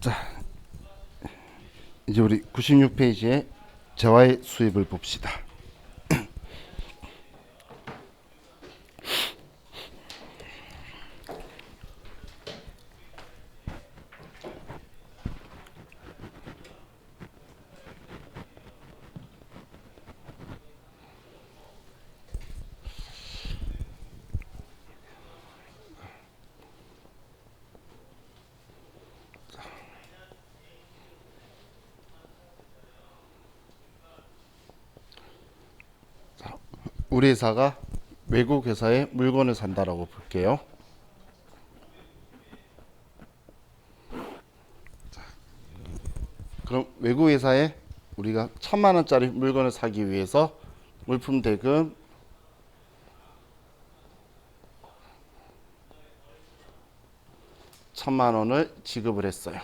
자, 이제 우리 96페이지에 재화의 수입을 봅시다. 우리 회사가 외국 회사에 물건을 산다라고 볼게요. 그럼 외국 회사에 우리가 1,000만 원짜리 물건을 사기 위해서 물품 대금 1,000만 원을 지급을 했어요.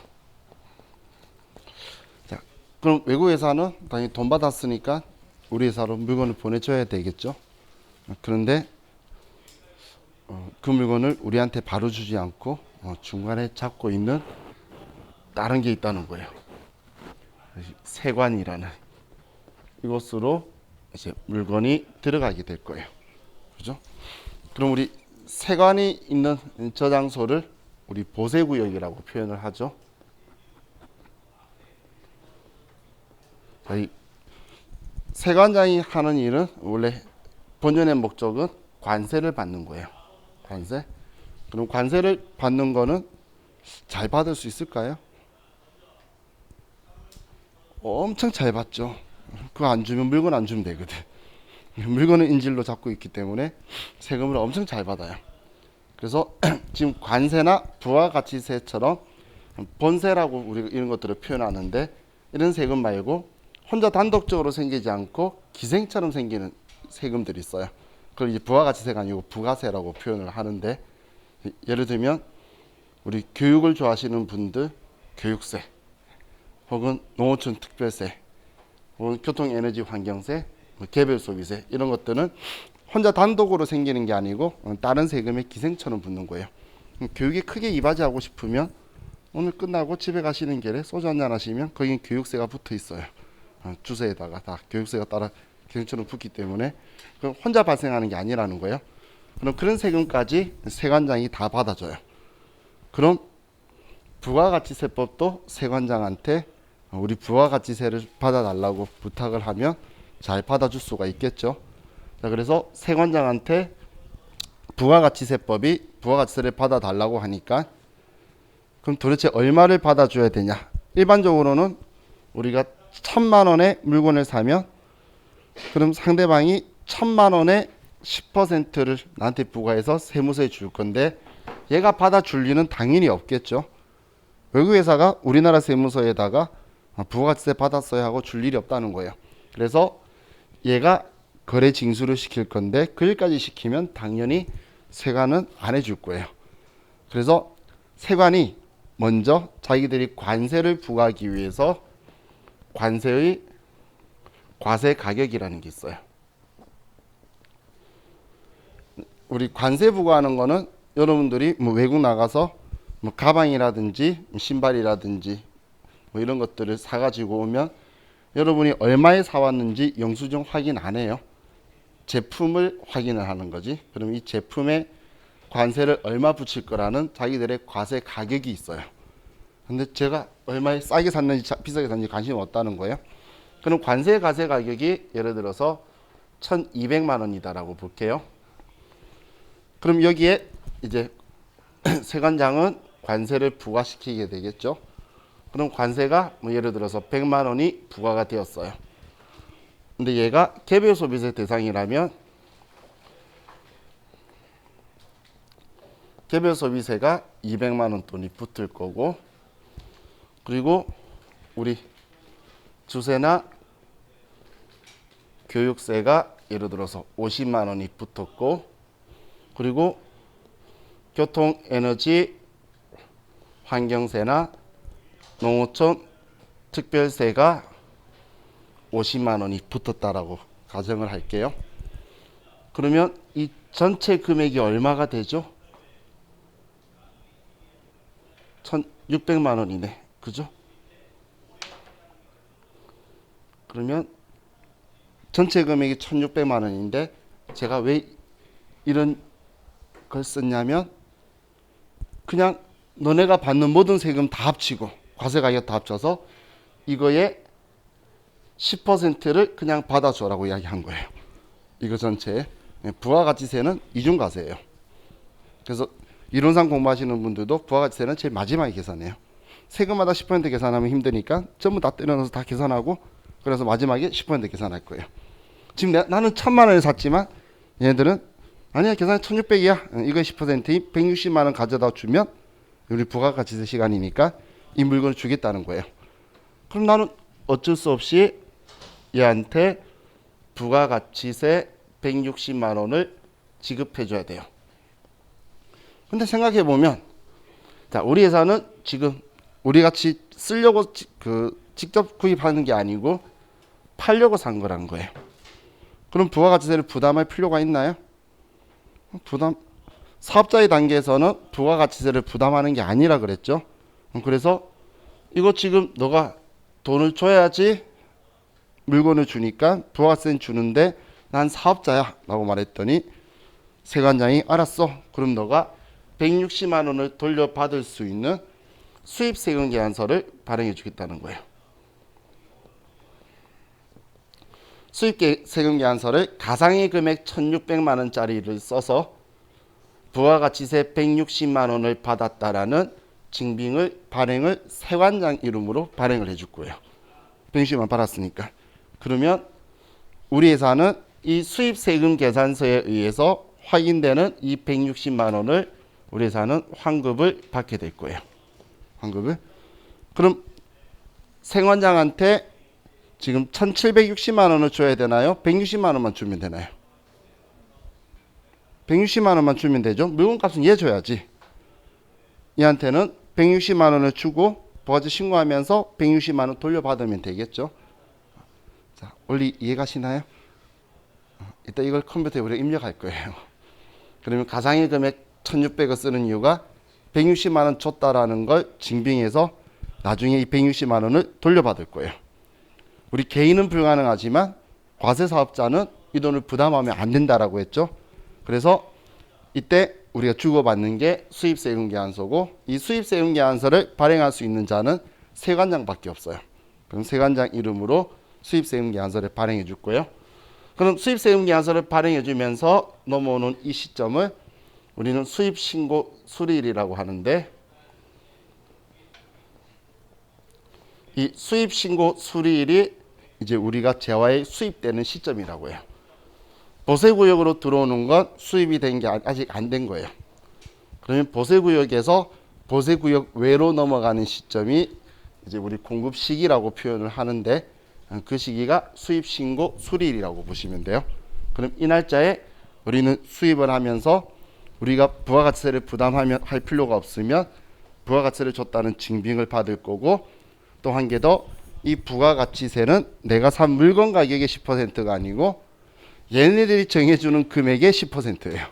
자, 그럼 외국 회사는 당연히 돈 받았으니까 우리 회사로 물건을 보내줘야 되겠죠. 그런데 그 물건을 우리한테 바로 주지 않고 중간에 잡고 있는 다른 게 있다는 거예요. 세관이라는 이곳으로 이제 물건이 들어가게 될 거예요. 그죠? 그럼 우리 세관이 있는 저 장소를 우리 보세구역이라고 표현을 하죠. 자, 이 세관장이 하는 일은 원래 본연의 목적은 관세를 받는 거예요. 관세. 그럼 관세를 받는 거는 잘 받을 수 있을까요? 엄청 잘 받죠. 그거 안 주면 물건 안 주면 되거든. 물건은 인질로 잡고 있기 때문에 세금을 엄청 잘 받아요. 그래서 지금 관세나 부가가치세처럼 본세라고 우리가 이런 것들을 표현하는데, 이런 세금 말고 혼자 단독적으로 생기지 않고 기생처럼 생기는 세금들이 있어요. 그걸 이제 부가가치세가 아니고 부가세라고 표현을 하는데, 예를 들면 우리 교육을 좋아하시는 분들 교육세, 혹은 농어촌 특별세, 혹은 교통에너지 환경세, 개별 소비세, 이런 것들은 혼자 단독으로 생기는 게 아니고 다른 세금에 기생처럼 붙는 거예요. 교육에 크게 이바지하고 싶으면 오늘 끝나고 집에 가시는 길에 소주 한잔 하시면 거긴 교육세가 붙어 있어요. 주세에다가 다 교육세가 따라 기생처럼 붙기 때문에 그럼 혼자 발생하는 게 아니라는 거예요. 그럼 그런 세금까지 세관장이 다 받아줘요. 그럼 부가가치세법도 세관장한테 우리 부가가치세를 받아달라고 부탁을 하면 잘 받아줄 수가 있겠죠. 자, 그래서 세관장한테 부가가치세법이 부가가치세를 받아달라고 하니까 그럼 도대체 얼마를 받아줘야 되냐. 일반적으로는 우리가 1,000만 원의 물건을 사면 그럼 상대방이 1,000만 원의 10%를 나한테 부과해서 세무서에 줄 건데, 얘가 받아줄 리는 당연히 없겠죠. 외국 회사가 우리나라 세무서에다가 부가가치세 받았어야 하고 줄 일이 없다는 거예요. 그래서 얘가 거래 징수를 시킬 건데 그 일까지 시키면 당연히 세관은 안 해줄 거예요. 그래서 세관이 먼저 자기들이 관세를 부과하기 위해서 관세의 과세 가격이라는 게 있어요. 우리 관세 부과하는 거는 여러분들이 뭐 외국 나가서 뭐 가방이라든지 신발이라든지 뭐 이런 것들을 사가지고 오면 여러분이 얼마에 사왔는지 영수증 확인 안 해요. 제품을 확인을 하는 거지. 그럼 이 제품에 관세를 얼마 붙일 거라는 자기들의 과세 가격이 있어요. 근데 제가 얼마에 싸게 샀는지 비싸게 샀는지 관심이 없다는 거예요. 그럼 관세 과세 가격이 예를 들어서 1,200만 원이다라고 볼게요. 그럼 여기에 이제 세관장은 관세를 부과시키게 되겠죠. 그럼 관세가 뭐 예를 들어서 100만 원이 부과가 되었어요. 근데 얘가 개별 소비세 대상이라면 개별 소비세가 200만 원 돈이 붙을 거고, 그리고 우리 주세나 교육세가 예를 들어서 50만 원이 붙었고, 그리고 교통, 에너지, 환경세나 농어촌 특별세가 50만 원이 붙었다라고 가정을 할게요. 그러면 이 전체 금액이 얼마가 되죠? 1,600만 원이네. 그죠? 그러면 전체 금액이 1,600만 원인데 제가 왜 이런 걸 썼냐면 그냥 너네가 받는 모든 세금 다 합치고 과세 가격 다 합쳐서 이거의 10%를 그냥 받아줘라고 이야기한 거예요. 이거 전체에. 부가가치세는 이중과세예요. 그래서 이론상 공부하시는 분들도 부가가치세는 제일 마지막에 계산해요. 세금마다 10% 계산하면 힘드니까 전부 다 때려넣어서 다 계산하고 그래서 마지막에 10% 계산할 거예요. 지금 나는 1,000만 원에 샀지만 얘네들은 아니야 계산이 1,600이야. 이거 10%인 160만 원 가져다 주면 우리 부가가치세 시간이니까 이 물건을 주겠다는 거예요. 그럼 나는 어쩔 수 없이 얘한테 부가가치세 160만 원을 지급해 줘야 돼요. 근데 생각해 보면 자, 우리 회사는 지금 우리 같이 쓰려고 직접 구입하는 게 아니고 팔려고 산 거란 거예요. 그럼 부가가치세를 부담할 필요가 있나요? 사업자의 단계에서는 부가가치세를 부담하는 게 아니라 그랬죠. 그래서 이거 지금 너가 돈을 줘야지 물건을 주니까 부가가치세는 주는데 난 사업자야 라고 말했더니 세관장이 알았어. 그럼 너가 160만 원을 돌려받을 수 있는 수입세금 계산서를 발행해 주겠다는 거예요. 수입세금 계산서를 가상의 금액 1,600만 원짜리를 써서 부가가치세 160만 원을 받았다라는 증빙을 발행을 세관장 이름으로 발행을 해줄 거예요. 160만 원 받았으니까. 그러면 우리 회사는 이 수입세금 계산서에 의해서 확인되는 이 160만 원을 우리 회사는 환급을 받게 될 거예요. 환급을. 그럼 세관장한테 지금 1,760만 원을 줘야 되나요? 160만 원만 주면 되나요? 160만 원만 주면 되죠. 물건값은 얘 줘야지. 얘한테는 160만 원을 주고 부가세 신고하면서 160만 원 돌려받으면 되겠죠. 자, 원리 이해가시나요? 이따 이걸 컴퓨터에 우리가 입력할 거예요. 그러면 가상의 금액 1,600을 쓰는 이유가 160만 원 줬다라는 걸 증빙해서 나중에 이 160만 원을 돌려받을 거예요. 우리 개인은 불가능하지만 과세 사업자는 이 돈을 부담하면 안 된다라고 했죠. 그래서 이때 우리가 주고받는 게 수입세금 계산서고 이 수입세금 계산서를 발행할 수 있는 자는 세관장밖에 없어요. 그럼 세관장 이름으로 수입세금 계산서를 발행해 줄 거예요. 그럼 수입세금 계산서를 발행해 주면서 넘어오는 이 시점을 우리는 수입신고 수리일이라고 하는데 이 수입신고 수리일이 이제 우리가 재화에 수입되는 시점이라고 해요. 보세구역으로 들어오는 건 수입이 된 게 아직 안 된 거예요. 그러면 보세구역에서 보세구역 외로 넘어가는 시점이 이제 우리 공급 시기라고 표현을 하는데 그 시기가 수입신고 수리일이라고 보시면 돼요. 그럼 이 날짜에 우리는 수입을 하면서 우리가 부가가치세를 부담할 필요가 없으면 부가가치세를 줬다는 증빙을 받을 거고 또 한 개 더 이 부가가치세는 내가 산 물건 가격의 10%가 아니고 얘네들이 정해주는 금액의 10%예요.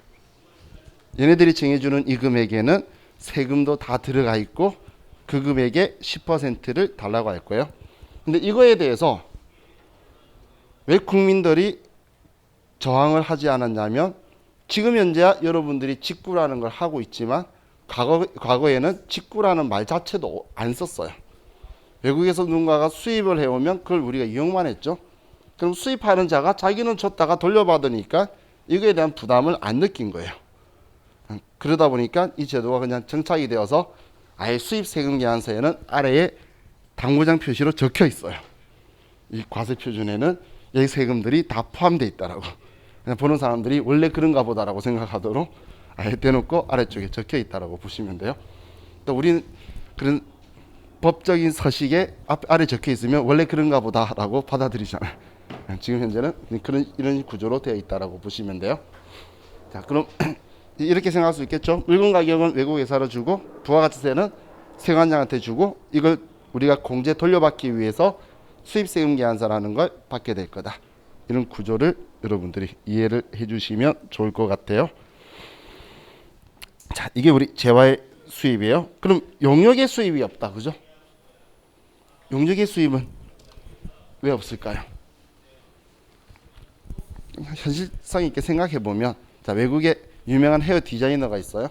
얘네들이 정해주는 이 금액에는 세금도 다 들어가 있고 그 금액의 10%를 달라고 할 거예요. 근데 이거에 대해서 왜 국민들이 저항을 하지 않았냐면 지금 현재야 여러분들이 직구라는 걸 하고 있지만 과거에는 직구라는 말 자체도 안 썼어요. 외국에서 누군가가 수입을 해오면 그걸 우리가 이용만 했죠. 그럼 수입하는 자가 자기는 줬다가 돌려받으니까 이거에 대한 부담을 안 느낀 거예요. 그러다 보니까 이 제도가 그냥 정착이 되어서 아예 수입세금 계산서에는 아래에 당구장 표시로 적혀 있어요. 이 과세 표준에는 이 세금들이 다 포함되어 있다라고. 그냥 보는 사람들이 원래 그런가 보다라고 생각하도록 아예 대놓고 아래쪽에 적혀 있다라고 보시면 돼요. 또 우리는 그런 법적인 서식에 아래 적혀 있으면 원래 그런가 보다라고 받아들이잖아요. 지금 현재는 이런 구조로 되어 있다라고 보시면 돼요. 자, 그럼 이렇게 생각할 수 있겠죠. 물건 가격은 외국 회사로 주고 부가가치세는 세관장한테 주고 이걸 우리가 공제 돌려받기 위해서 수입세금 계산서라는 걸 받게 될 거다. 이런 구조를 여러분들이 이해를 해주시면 좋을 것 같아요. 자, 이게 우리 재화의 수입이에요. 그럼 용역의 수입이 없다, 그죠? 용적의 수입은 왜 없을까요? 현실성 있게 생각해 보면, 자, 외국에 유명한 헤어 디자이너가 있어요.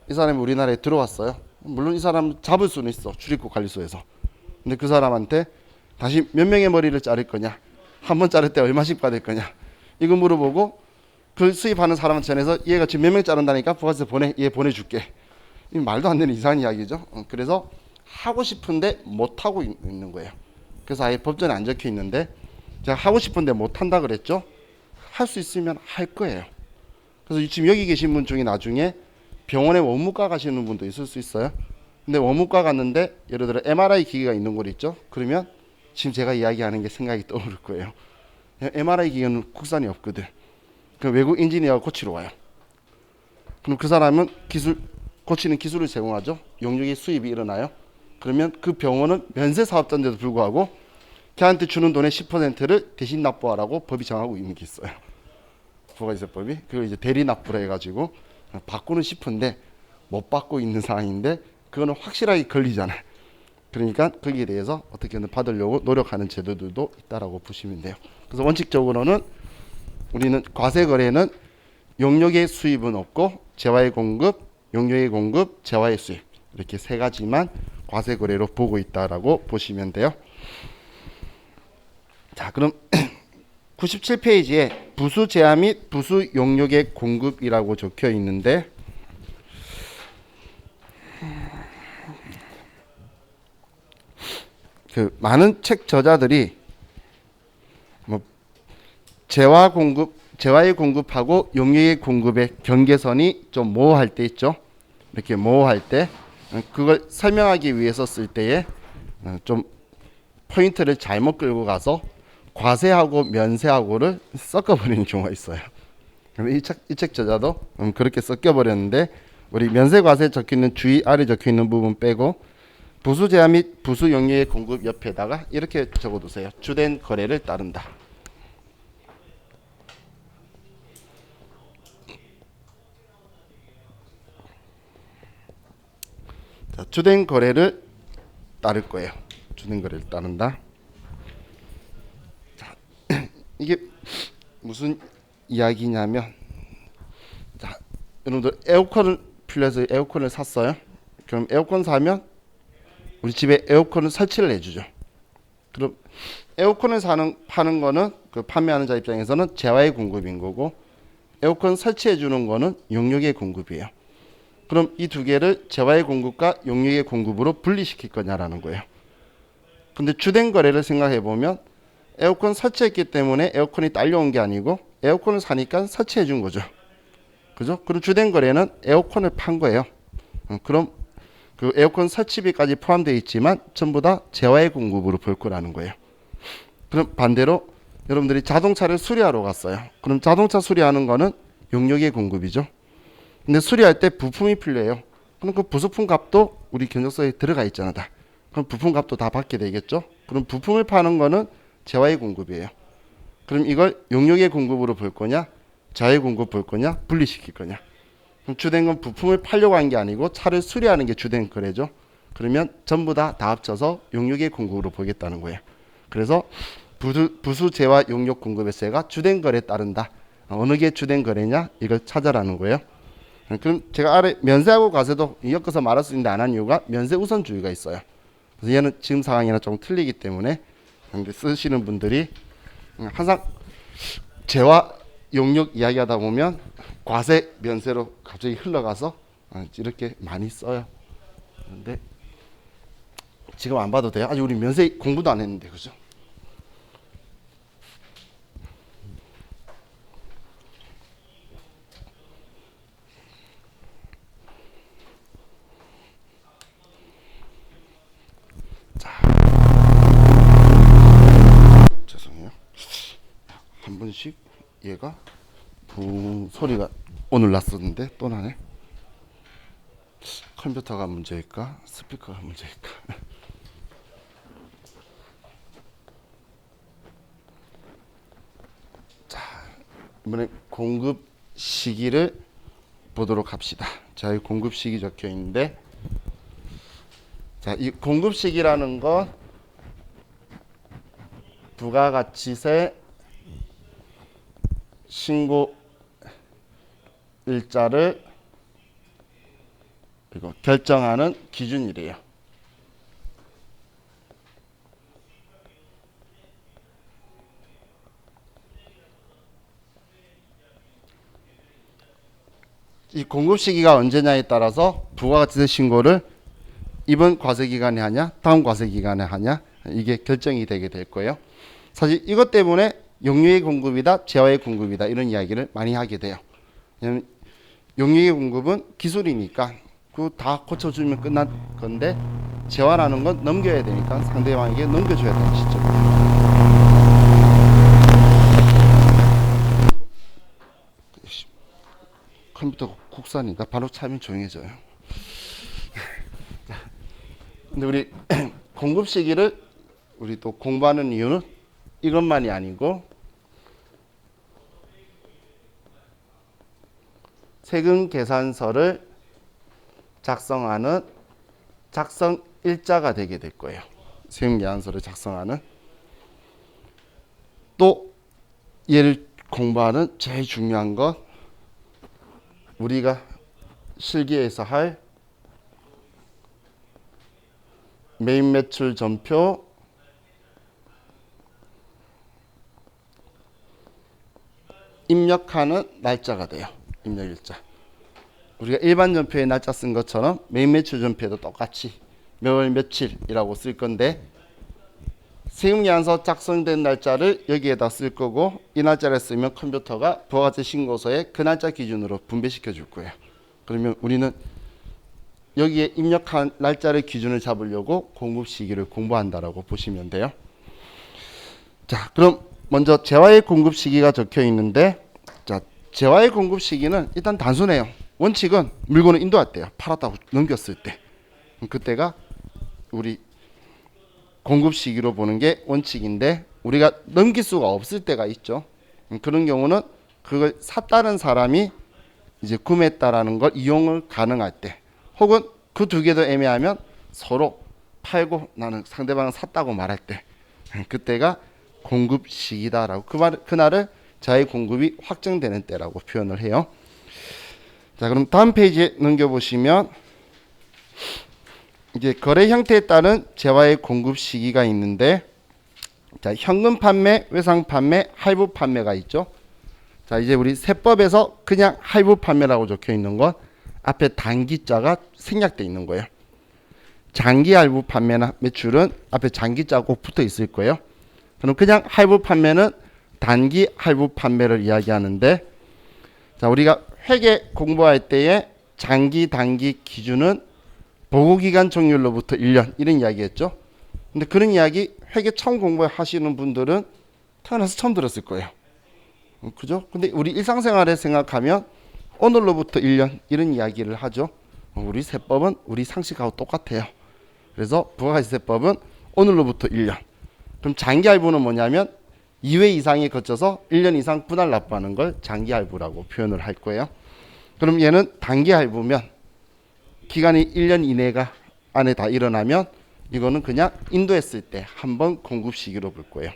이 사람이 우리나라에 들어왔어요. 물론 이 사람 잡을 수는 있어, 출입국 관리소에서. 근데 그 사람한테 다시 몇 명의 머리를 자를 거냐, 한 번 자를 때 얼마씩 받을 거냐, 이거 물어보고 그 수입하는 사람한테 전해서 얘가 지금 몇 명 자른다니까 부가세 보내, 얘 보내줄게. 이 말도 안 되는 이상한 이야기죠. 그래서 하고 싶은데 못 하고 있는 거예요. 그래서 아예 법전에 안 적혀 있는데, 제가 하고 싶은데 못 한다 그랬죠. 할 수 있으면 할 거예요. 그래서 지금 여기 계신 분 중에 나중에 병원에 원무과 가시는 분도 있을 수 있어요. 근데 원무과 갔는데 예를 들어 MRI 기계가 있는 곳 있죠. 그러면 지금 제가 이야기하는 게 생각이 떠오를 거예요. MRI 기계는 국산이 없거든. 그 외국 엔지니어가 고치러 와요. 그럼 그 사람은 고치는 기술을 제공하죠. 용역의 수입이 일어나요. 그러면 그 병원은 면세 사업자인데도 불구하고 걔한테 주는 돈의 10%를 대신 납부하라고 법이 정하고 있는 게 있어요. 부가세법이. 그걸 이제 대리 납부를 해가지고 받고는 싶은데 못 받고 있는 상황인데, 그거는 확실하게 걸리잖아요. 그러니까 거기에 대해서 어떻게든 받으려고 노력하는 제도들도 있다라고 보시면 돼요. 그래서 원칙적으로는 우리는 과세 거래는 용역의 수입은 없고 재화의 공급, 용역의 공급, 재화의 수입, 이렇게 세 가지만 과세 거래로 보고 있다라고 보시면 돼요. 자, 그럼 97페이지에 부수 재화 및 부수 용역의 공급이라고 적혀 있는데, 그 많은 책 저자들이 뭐 재화의 공급하고 용역의 공급의 경계선이 좀 모호할 때 있죠. 이렇게 모호할 때 그걸 설명하기 위해서 쓸 때에 좀 포인트를 잘못 끌고 가서 과세하고 면세하고를 섞어버리는 경우가 있어요. 이 책 저자도 그렇게 섞여버렸는데, 우리 면세과세 적혀있는 주의 아래 적혀있는 부분 빼고 부수 재화 및 부수 용역의 공급 옆에다가 이렇게 적어두세요. 주된 거래를 따른다. 자, 주된 거래를 따를 거예요. 주된 거래를 따른다. 자, 이게 무슨 이야기냐면, 자, 여러분들 에어컨을 필요해서 에어컨을 샀어요. 그럼 에어컨 사면 우리 집에 에어컨을 설치를 해주죠. 그럼 에어컨을 파는 거는 그 판매하는 자 입장에서는 재화의 공급인 거고, 에어컨 설치해 주는 거는 용역의 공급이에요. 그럼 이 두 개를 재화의 공급과 용역의 공급으로 분리시킬 거냐라는 거예요. 근데 주된 거래를 생각해 보면 에어컨 설치했기 때문에 에어컨이 딸려온 게 아니고 에어컨을 사니까 설치해 준 거죠. 그죠? 그리고 주된 거래는 에어컨을 판 거예요. 그럼 그 에어컨 설치비까지 포함되어 있지만 전부 다 재화의 공급으로 볼 거라는 거예요. 그럼 반대로 여러분들이 자동차를 수리하러 갔어요. 그럼 자동차 수리하는 거는 용역의 공급이죠. 근데 수리할 때 부품이 필요해요. 그럼 그 부속품 값도 우리 견적서에 들어가 있잖아 다. 그럼 부품 값도 다 받게 되겠죠. 그럼 부품을 파는 거는 재화의 공급이에요. 그럼 이걸 용역의 공급으로 볼 거냐, 재화의 공급 볼 거냐, 분리시킬 거냐. 그럼 주된 건 부품을 팔려고 한 게 아니고 차를 수리하는 게 주된 거래죠. 그러면 전부 다 합쳐서 용역의 공급으로 보겠다는 거예요. 그래서 부수 재화 용역 공급의 세가 주된 거래에 따른다. 어느 게 주된 거래냐, 이걸 찾아라는 거예요. 그럼 제가 아래 면세하고 과세도 엮어서 말할 수 있는데 안 한 이유가 면세 우선주의가 있어요. 그래서 얘는 지금 상황이랑 좀 틀리기 때문에 쓰시는 분들이 항상 재화 용역 이야기하다 보면 과세 면세로 갑자기 흘러가서 이렇게 많이 써요. 근데 지금 안 봐도 돼요. 아직 우리 면세 공부도 안 했는데, 그죠? 자, 죄송해요. 한 번씩 얘가 붕 소리가 오늘 났었는데 또 나네. 컴퓨터가 문제일까? 스피커가 문제일까? 자, 이번에 공급 시기를 보도록 합시다. 자, 이 공급 시기 적혀 있는데, 자, 이 공급 시기라는 건 부가가치세 신고 일자를 그리고 결정하는 기준이래요. 이 공급 시기가 언제냐에 따라서 부가가치세 신고를 이번 과세기간에 하냐 다음 과세기간에 하냐 이게 결정이 되게 될 거예요. 사실 이것 때문에 용유의 공급이다 재화의 공급이다 이런 이야기를 많이 하게 돼요. 왜냐면 용유의 공급은 기술이니까 그거 다 고쳐주면 끝난 건데 재화라는 건 넘겨야 되니까 상대방에게 넘겨줘야 되는 시점이에요. 컴퓨터 국산이다. 바로 차면 조용해져요. 근데 우리 공급 시기를 우리 또 공부하는 이유는 이것만이 아니고 세금 계산서를 작성하는 작성 일자가 되게 될 거예요. 세금 계산서를 작성하는 또 얘를 공부하는 제일 중요한 것 우리가 실기에서 할 매입 매출 전표 입력하는 날짜가 돼요. 입력 일자. 우리가 일반 전표에 날짜 쓴 것처럼 매입 매출 전표에도 똑같이 몇월 며칠이라고 쓸 건데 세금 계산서 작성된 날짜를 여기에다 쓸 거고 이 날짜를 쓰면 컴퓨터가 부가가치 신고서에 그 날짜 기준으로 분배시켜 줄 거예요. 그러면 우리는 여기에 입력한 날짜를 기준을 잡으려고 공급 시기를 공부한다라고 보시면 돼요. 자, 그럼 먼저 재화의 공급 시기가 적혀 있는데 자, 재화의 공급 시기는 일단 단순해요. 원칙은 물건을 인도할 때요. 팔았다고 넘겼을 때. 그때가 우리 공급 시기로 보는 게 원칙인데 우리가 넘길 수가 없을 때가 있죠. 그런 경우는 그걸 샀다는 사람이 이제 구매했다라는 걸 이용을 가능할 때 혹은 그 두 개도 애매하면 서로 팔고 나는 상대방은 샀다고 말할 때 그때가 공급 시기다라고 그날을 자의 공급이 확정되는 때라고 표현을 해요. 자, 그럼 다음 페이지에 넘겨보시면 이제 거래 형태에 따른 재화의 공급 시기가 있는데 자, 현금 판매, 외상 판매, 할부 판매가 있죠. 자, 이제 우리 세법에서 그냥 할부 판매라고 적혀 있는 건 앞에 단기자가 생략되어 있는 거예요. 장기 할부 판매나 매출은 앞에 장기자가 꼭 붙어 있을 거예요. 그럼 그냥 할부 판매는 단기 할부 판매를 이야기하는데 자, 우리가 회계 공부할 때에 장기, 단기 기준은 보고기간 종료로부터 1년 이런 이야기 했죠. 근데 그런 이야기 회계 처음 공부하시는 분들은 태어나서 처음 들었을 거예요. 그죠? 근데 우리 일상생활에 생각하면 오늘로부터 1년 이런 이야기를 하죠. 우리 세법은 우리 상식하고 똑같아요. 그래서 부가가치세법은 오늘로부터 1년. 그럼 장기할부는 뭐냐면 2회 이상에 거쳐서 1년 이상 분할 납부하는 걸 장기할부라고 표현을 할 거예요. 그럼 얘는 단기할부면 기간이 1년 이내가 안에 다 일어나면 이거는 그냥 인도했을 때 한번 공급 시기로 볼 거예요.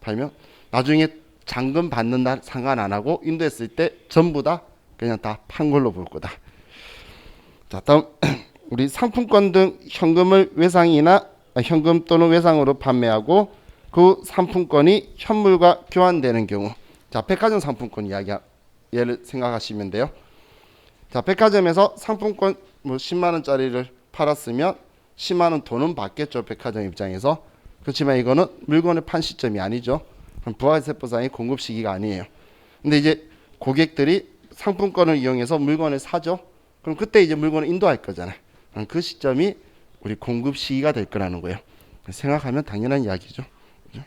팔면 나중에 잔금 받는 날 상관 안 하고 인도했을 때 전부 다 그냥 다 판 걸로 볼 거다. 자, 다음 우리 상품권 등 현금을 외상이나 현금 또는 외상으로 판매하고 그 상품권이 현물과 교환되는 경우 자, 백화점 상품권 예를 생각하시면 돼요. 자, 백화점에서 상품권 뭐 10만 원짜리를 팔았으면 10만 원 돈은 받겠죠. 백화점 입장에서. 그렇지만 이거는 물건을 판 시점이 아니죠. 그럼 부가세법상의 공급 시기가 아니에요. 근데 이제 고객들이 상품권을 이용해서 물건을 사죠. 그럼 그때 이제 물건을 인도할 거잖아요. 그 시점이 우리 공급 시기가 될 거라는 거예요. 생각하면 당연한 이야기죠. 그죠?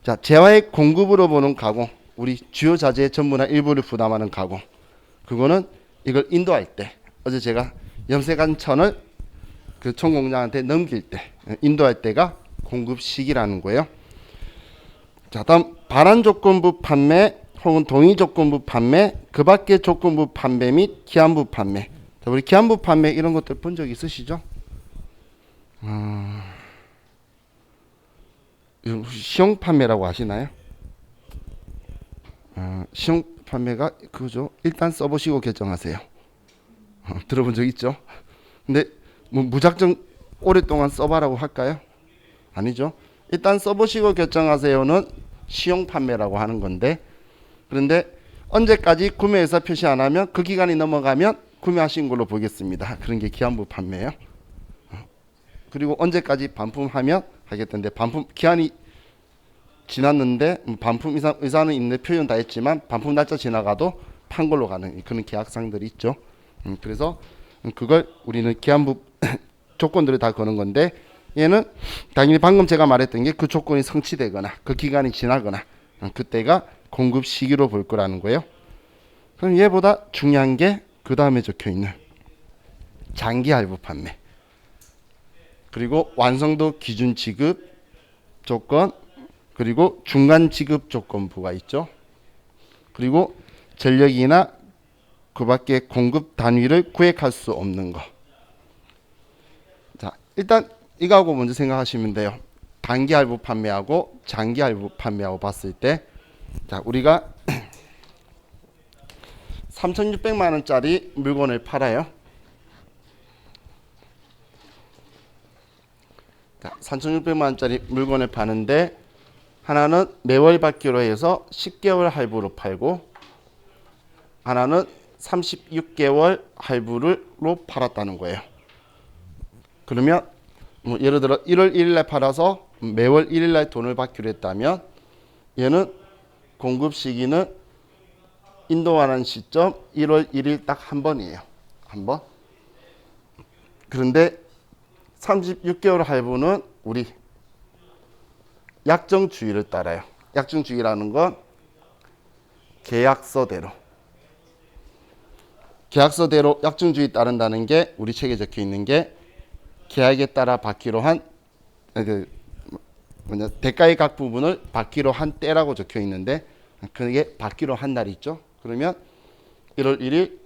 자, 재화의 공급으로 보는 가공. 우리 주요 자재의 전부나 일부를 부담하는 가공. 그거는 이걸 인도할 때 어제 제가 염색한천을 그 총공장한테 넘길 때 인도할 때가 공급 시기라는 거예요. 자, 다음 반환 조건부 판매 혹은 동의 조건부 판매, 그 밖의 조건부 판매 및 기한부 판매. 자, 우리 기한부 판매 이런 것들 본 적 있으시죠? 시용 판매라고 아시나요? 시용 판매가 그거죠. 일단 써보시고 결정하세요. 들어본 적 있죠? 근데 뭐 무작정 오랫동안 써봐라고 할까요? 아니죠. 일단 써보시고 결정하세요는 시용 판매라고 하는 건데, 그런데 언제까지 구매해서 표시 안 하면 그 기간이 넘어가면 구매하신 걸로 보겠습니다. 그런 게 기한부 판매예요. 그리고 언제까지 반품하면 하겠던데, 반품 기한이 지났는데 반품 의사는 있는데 표현 다 했지만 반품 날짜 지나가도 판 걸로 가는 그런 계약상들이 있죠. 그래서 그걸 우리는 기한부 조건들을 다 거는 건데, 얘는 당연히 방금 제가 말했던 게 그 조건이 성취되거나 그 기간이 지나거나 그때가 공급 시기로 볼 거라는 거예요. 그럼 얘보다 중요한 게 그 다음에 적혀 있는 장기 할부 판매, 그리고 완성도 기준 지급 조건, 그리고 중간 지급 조건부가 있죠. 그리고 전력이나 그 밖에 공급 단위를 구획할 수 없는 거. 자, 일단 이거하고 먼저 생각하시면 돼요. 단기 할부 판매하고 장기 할부 판매하고 봤을 때, 자, 우리가 3,600만 원짜리 물건을 팔아요. 자, 3,600만 원짜리 물건을 파는데, 하나는 매월 받기로 해서 10개월 할부로 팔고, 하나는 36개월 할부로 팔았다는 거예요. 그러면 뭐 예를 들어 1월 1일 날 팔아서 매월 1일 날 돈을 받기로 했다면, 얘는 공급 시기는 인도하는 시점 1월 1일 딱 한 번이에요. 한 번. 그런데 36개월 할부는 우리 약정 주의를 따라요. 약정 주의라는 건 계약서대로 약정 주의 따른다는 게 우리 책에 적혀 있는 게, 계약에 따라 받기로 한 대가의 각 부분을 받기로 한 때라고 적혀 있는데, 그게 받기로 한 날이 있죠. 그러면 1월 1일,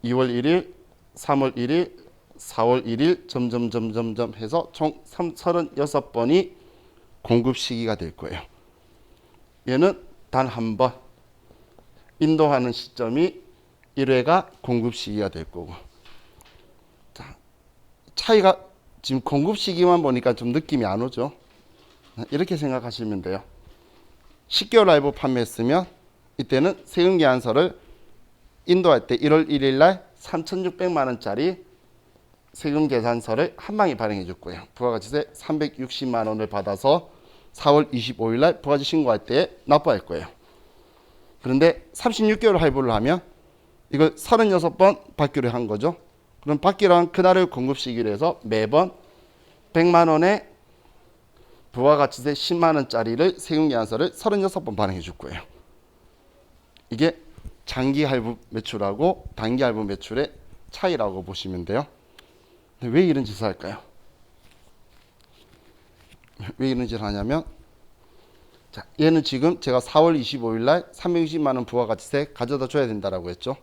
2월 1일, 3월 1일, 4월 1일 점점 해서 총 36번이 공급 시기가 될 거예요. 얘는 단 한 번 인도하는 시점이 1회가 공급 시기가 될 거고. 자, 차이가 지금 공급 시기만 보니까 좀 느낌이 안 오죠. 이렇게 생각하시면 돼요. 10개월 할부 판매했으면 이때는 세금계산서를 인도할 때 1월 1일 날 3,600만 원짜리 세금계산서를 한 방에 발행해 줄 거예요. 부가가치세 360만 원을 받아서 4월 25일 날 부가가치 신고할 때 납부할 거예요. 그런데 36개월 할부를 하면 이걸 36번 받기로 한 거죠. 그럼 받기로 한 그날을 공급 시기로 해서 매번 100만 원의 부가가치세 10만 원짜리를 세금계산서를 36번 발행해 줄 거예요. 이게 장기 할부 매출하고 단기 할부 매출의 차이라고 보시면 돼요. 근데 왜 이런 짓을 할까요? 왜 이런 짓을 하냐면, 자, 얘는 지금 제가 4월 25일 날 360만 원 부가가치세 가져다 줘야 된다라고 했죠.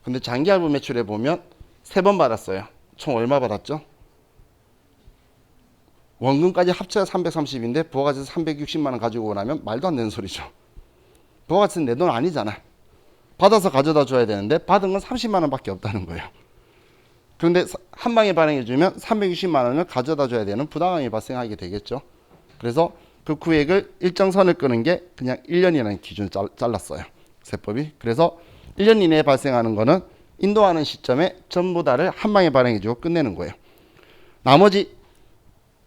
근데 장기 할부 매출에 보면 3번 받았어요. 총 얼마 받았죠? 원금까지 합쳐야 330인데 부가가치세 360만 원 가지고 오라면 말도 안 되는 소리죠. 부가가치세는 내 돈 아니잖아. 받아서 가져다 줘야 되는데 받은 건 30만 원밖에 없다는 거예요. 그런데 한 방에 발행해 주면 360만 원을 가져다 줘야 되는 부당함이 발생하게 되겠죠. 그래서 그 구액을 일정 선을 끄는 게 그냥 1년이라는 기준을 잘랐어요. 세법이. 그래서 1년 이내에 발생하는 거는 인도하는 시점에 전부 다를 한 방에 발행해 주고 끝내는 거예요. 나머지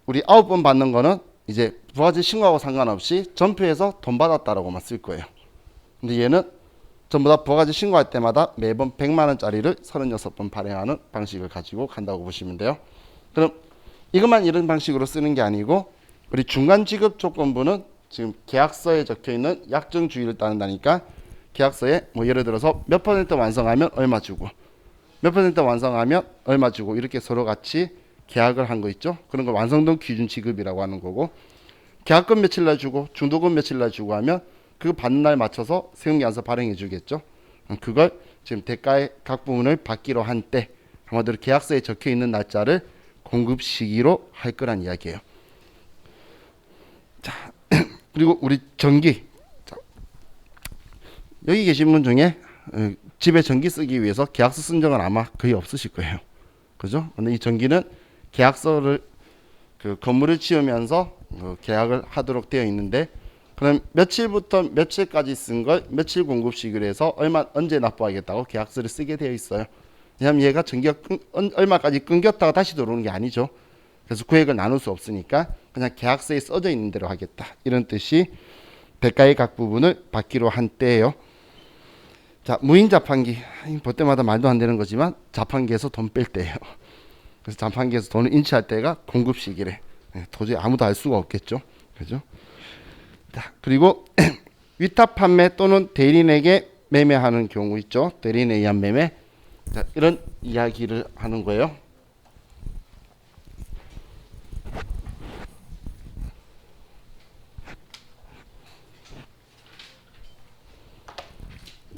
우리 9번 받는 거는 이제 부가가치 신고하고 상관없이 전표해서 돈 받았다라고만 쓸 거예요. 근데 얘는 전부 다 부가가치 신고할 때마다 매번 100만 원짜리를 36번 발행하는 방식을 가지고 간다고 보시면 돼요. 그럼 이것만 이런 방식으로 쓰는 게 아니고, 우리 중간 지급 조건부는 지금 계약서에 적혀 있는 약정 주의를 따른다니까, 계약서에 뭐 예를 들어서 몇 퍼센트 완성하면 얼마 주고, 몇 퍼센트 완성하면 얼마 주고, 이렇게 서로 같이 계약을 한 거 있죠. 그런 걸 완성도 기준 지급이라고 하는 거고, 계약금 며칠 날 주고 중도금 며칠 날 주고 하면 그 받는 날 맞춰서 세금계산서 발행해 주겠죠. 그걸 지금 대가의 각 부분을 받기로 한 때, 한마디로 계약서에 적혀 있는 날짜를 공급 시기로 할 거란 이야기예요. 자, 그리고 우리 전기. 자, 여기 계신 분 중에 집에 전기 쓰기 위해서 계약서 쓴 적은 아마 거의 없으실 거예요. 그죠? 근데 이 전기는 계약서를 그 건물을 지으면서 계약을 하도록 되어 있는데, 그럼 며칠부터 며칠까지 쓴 걸 며칠 공급식으로 해서 언제 납부하겠다고 계약서를 쓰게 되어 있어요. 왜냐하면 얘가 전기가 얼마까지 끊겼다가 다시 들어오는 게 아니죠. 그래서 구획을 나눌 수 없으니까 그냥 계약서에 써져 있는 대로 하겠다, 이런 뜻이 대가의 각 부분을 받기로 한 때예요. 자, 무인 자판기, 볼 때마다 말도 안 되는 거지만 자판기에서 돈 뺄 때예요. 그래서 자판기에서 돈을 인출할 때가 공급 시기래. 도저히 아무도 알 수가 없겠죠. 그죠? 자, 그리고 위탁 판매 또는 대리인에게 매매하는 경우 있죠. 대리인에 의한 매매. 자, 이런 이야기를 하는 거예요.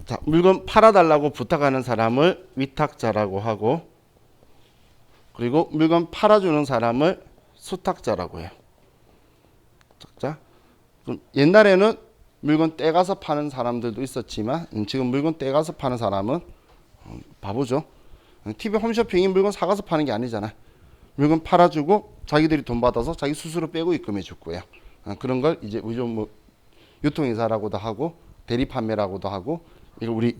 자, 물건 팔아달라고 부탁하는 사람을 위탁자라고 하고, 그리고 물건 팔아주는 사람을 수탁자라고 해요. 자, 그럼 옛날에는 물건 떼가서 파는 사람들도 있었지만 지금 물건 떼가서 파는 사람은 바보죠. TV 홈쇼핑이 물건 사가서 파는 게 아니잖아. 물건 팔아주고 자기들이 돈 받아서 자기 수수료 빼고 입금해 줄 거예요. 그런 걸 이제 뭐 유통이사라고도 하고 대리 판매라고도 하고, 이거 우리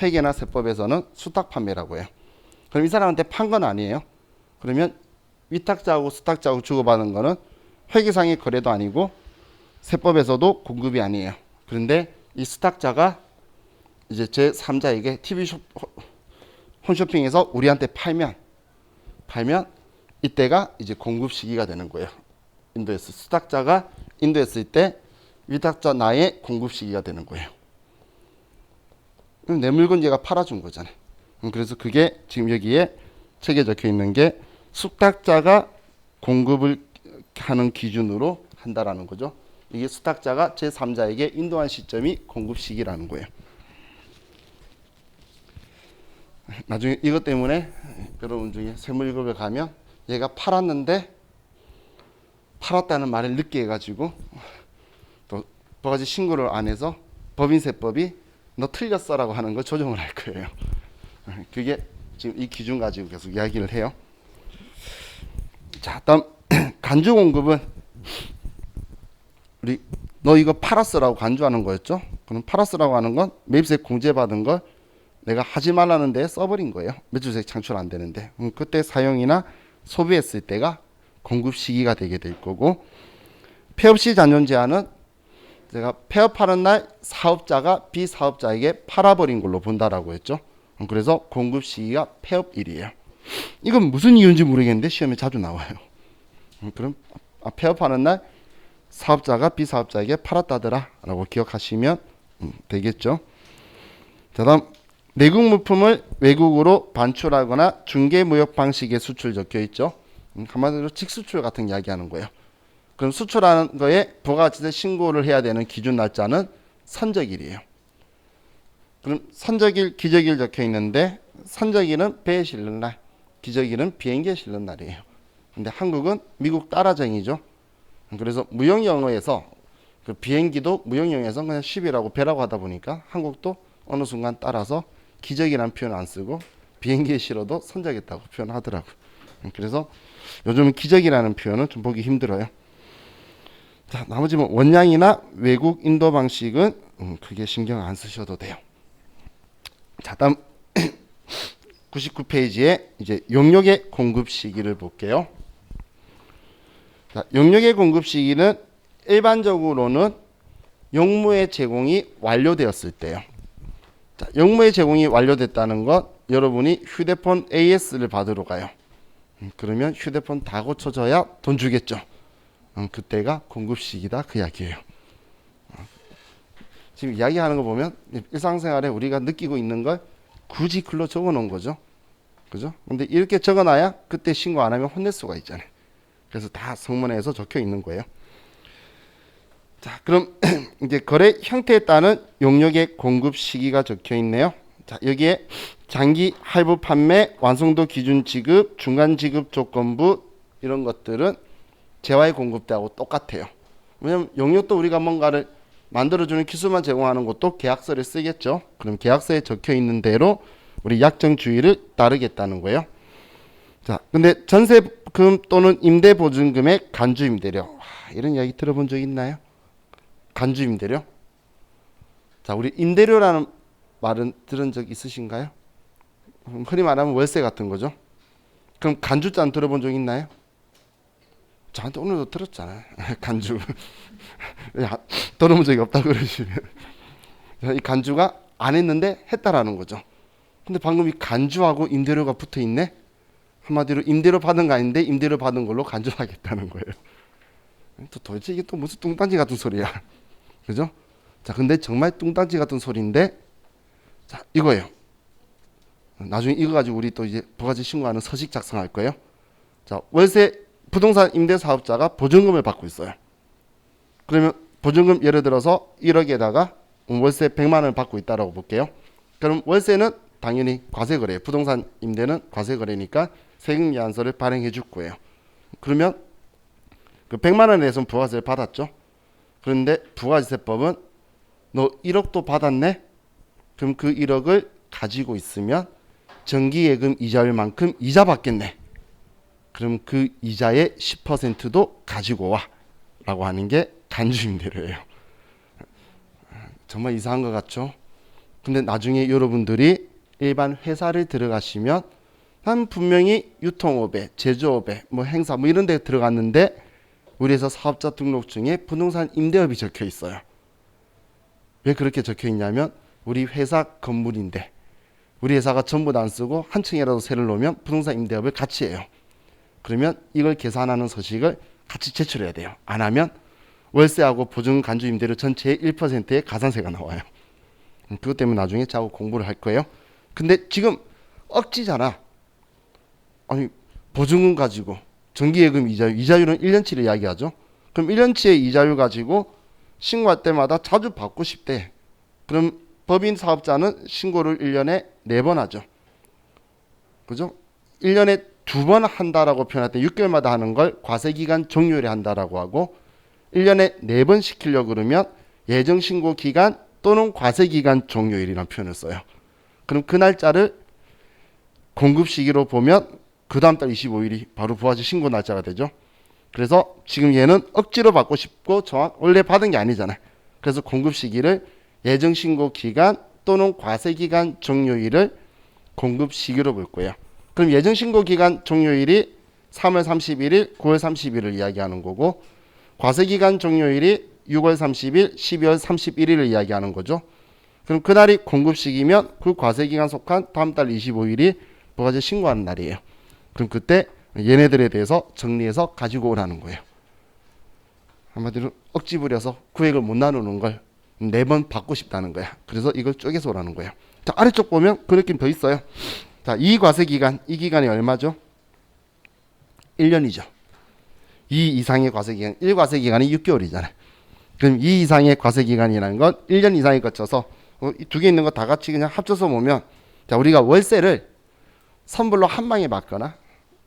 회계나 세법에서는 수탁 판매라고 해요. 그럼 이 사람한테 판 건 아니에요. 그러면 위탁자하고 수탁자하고 주고받은 거는 회계상의 거래도 아니고 세법에서도 공급이 아니에요. 그런데 이 수탁자가 이제 제3자에게 TV 홈쇼핑에서 우리한테 팔면 이때가 이제 공급 시기가 되는 거예요. 인도에서 수탁자가 인도했을 때 위탁자 나의 공급 시기가 되는 거예요. 그럼 내 물건 얘가 팔아준 거잖아요. 그래서 그게 지금 여기에 책에 적혀 있는 게 수탁자가 공급을 하는 기준으로 한다라는 거죠. 이게 수탁자가 제3자에게 인도한 시점이 공급 시기라는 거예요. 나중에 이것 때문에 여러분 중에 세무일급에 가면 얘가 팔았는데 팔았다는 말을 늦게 해가지고 또 뭐가지 신고를 안 해서 법인세법이 너 틀렸어라고 하는 걸 조정을 할 거예요. 그게 지금 이 기준 가지고 계속 이야기를 해요. 자, 다음 간주 공급은 우리 너 이거 팔았어라고 간주하는 거였죠. 그럼 팔았어라고 하는 건 매입세 공제받은 걸 내가 하지 말라는 데 써버린 거예요. 매출세 창출 안 되는데. 그때 사용이나 소비했을 때가 공급 시기가 되게 될 거고, 폐업시 잔존 제한은 제가 폐업하는 날 사업자가 비사업자에게 팔아버린 걸로 본다라고 했죠. 그래서 공급 시기가 폐업일이에요. 이건 무슨 이유인지 모르겠는데 시험에 자주 나와요. 그럼 폐업하는 날 사업자가 비사업자에게 팔았다더라 라고 기억하시면 되겠죠. 자, 다음 내국 물품을 외국으로 반출하거나 중개무역 방식의 수출 적혀 있죠. 한마디로 직수출 같은 이야기 하는 거예요. 그럼 수출하는 거에 부가가치세 신고를 해야 되는 기준 날짜는 선적일이에요. 그럼 선적일, 기적일 적혀 있는데 선적일은 배에 실는 날, 기적일은 비행기에 실는 날이에요. 근데 한국은 미국 따라쟁이죠. 그래서 무역영어에서 그 비행기도 무역영어에서 그냥 ship이라고 배라고 하다 보니까 한국도 어느 순간 따라서 기적이라는 표현 안 쓰고 비행기에 실어도 선적했다고 표현하더라고요. 그래서 요즘은 기적이라는 표현은 좀 보기 힘들어요. 자, 나머지 뭐 원량이나 외국 인도 방식은 크게 신경 안 쓰셔도 돼요. 자, 다음 99페이지에 이제 용역의 공급 시기를 볼게요. 자, 용역의 공급 시기는 일반적으로는 용무의 제공이 완료되었을 때요. 자, 용무의 제공이 완료됐다는 건 여러분이 휴대폰 AS를 받으러 가요. 그러면 휴대폰 다 고쳐져야 돈 주겠죠. 그때가 공급 시기다, 그 이야기예요. 지금 이야기하는 거 보면 일상생활에 우리가 느끼고 있는 걸 굳이 글로 적어 놓은 거죠. 그죠? 근데 이렇게 적어 놔야 그때 신고 안 하면 혼낼 수가 있잖아요. 그래서 다 성문에서 적혀 있는 거예요. 자, 그럼 이제 거래 형태에 따른 용역의 공급 시기가 적혀 있네요. 자, 여기에 장기 할부 판매, 완성도 기준 지급, 중간 지급 조건부 이런 것들은 재화의 공급 때하고 똑같아요. 왜냐면 용역도 우리가 뭔가를 만들어주는 기술만 제공하는 것도 계약서를 쓰겠죠. 그럼 계약서에 적혀 있는 대로 우리 약정 주의를 따르겠다는 거예요. 자, 근데 전세금 또는 임대보증금의 간주임대료. 이런 이야기 들어본 적 있나요? 간주임대료? 자, 우리 임대료라는 말은 들은 적 있으신가요? 흔히 말하면 월세 같은 거죠. 그럼 간주자는 들어본 적 있나요? 저한테 오늘도 들었잖아요. 간주. 들어본 적이 없다 그러시면. 이 간주가 안 했는데 했다라는 거죠. 근데 방금 이 간주하고 임대료가 붙어 있네? 한마디로 임대료 받은 거 아닌데 임대료 받은 걸로 간주하겠다는 거예요. 도대체 이게 또 무슨 뚱딴지 같은 소리야. 그죠? 자, 근데 정말 뚱딴지 같은 소리인데, 자, 이거예요. 나중에 이거 가지고 우리 또 이제 부가세 신고하는 서식 작성할 거예요. 자, 월세 부동산 임대 사업자가 보증금을 받고 있어요. 그러면 보증금 예를 들어서 1억에다가 월세 100만 원을 받고 있다라고 볼게요. 그럼 월세는 당연히 과세거래예요. 부동산 임대는 과세거래니까 세금 예안서를 발행해 줄 거예요. 그러면 그 100만 원에 대해서는 부가세를 받았죠. 그런데 부가세법은 너 1억도 받았네? 그럼 그 1억을 가지고 있으면 정기예금 이자율만큼 이자 받겠네. 그럼 그 이자의 10%도 가지고 와 라고 하는 게 간주임대료예요. 정말 이상한 것 같죠? 근데 나중에 여러분들이 일반 회사를 들어가시면 난 분명히 유통업에, 제조업에, 뭐 행사 뭐 이런 데 들어갔는데 우리 회사 사업자 등록증에 부동산 임대업이 적혀 있어요. 왜 그렇게 적혀 있냐면 우리 회사 건물인데 우리 회사가 전부 다 안 쓰고 한 층이라도 세를 놓으면 부동산 임대업을 같이 해요. 그러면 이걸 계산하는 서식을 같이 제출해야 돼요. 안 하면 월세하고 보증 간주 임대료 전체의 1%의 가산세가 나와요. 그것 때문에 나중에 자꾸 공부를 할 거예요. 근데 지금 억지잖아. 아니 보증금 가지고 정기예금 이자율은 1년치를 이야기하죠. 그럼 1년치의 이자율 가지고 신고할 때마다 자주 받고 싶대. 그럼 법인 사업자는 신고를 1년에 4번 하죠. 그죠? 1년에 2번 한다라고 표현할 때 6개월마다 하는 걸 과세기간 종료일에 한다라고 하고 1년에 4번 시키려고 그러면 예정신고 기간 또는 과세기간 종료일이라는 표현을 써요. 그럼 그 날짜를 공급 시기로 보면 그 다음 달 25일이 바로 부가세 신고 날짜가 되죠. 그래서 지금 얘는 억지로 받고 싶고 원래 받은 게 아니잖아요. 그래서 공급 시기를 예정신고 기간 또는 과세기간 종료일을 공급 시기로 볼 거예요. 그럼 예정신고 기간 종료일이 3월 31일, 9월 30일을 이야기하는 거고 과세기간 종료일이 6월 30일, 12월 31일을 이야기하는 거죠. 그럼 그날이 공급 시기면 그 과세기간 속한 다음 달 25일이 부가세 신고하는 날이에요. 그럼 그때 얘네들에 대해서 정리해서 가지고 오라는 거예요. 한마디로 억지 부려서 구획을 못 나누는 걸 4번 받고 싶다는 거야. 그래서 이걸 쪼개서 오라는 거예요. 자, 아래쪽 보면 그 느낌 더 있어요. 자, 이 과세기간, 이 기간이 얼마죠? 1년이죠. 2 이상의 과세기간, 1 과세기간이 6개월이잖아요. 그럼 2 이상의 과세기간이라는 건 1년 이상에 거쳐서 이 두 개 있는 거 다 같이 그냥 합쳐서 보면, 자, 우리가 월세를 선불로 한 방에 받거나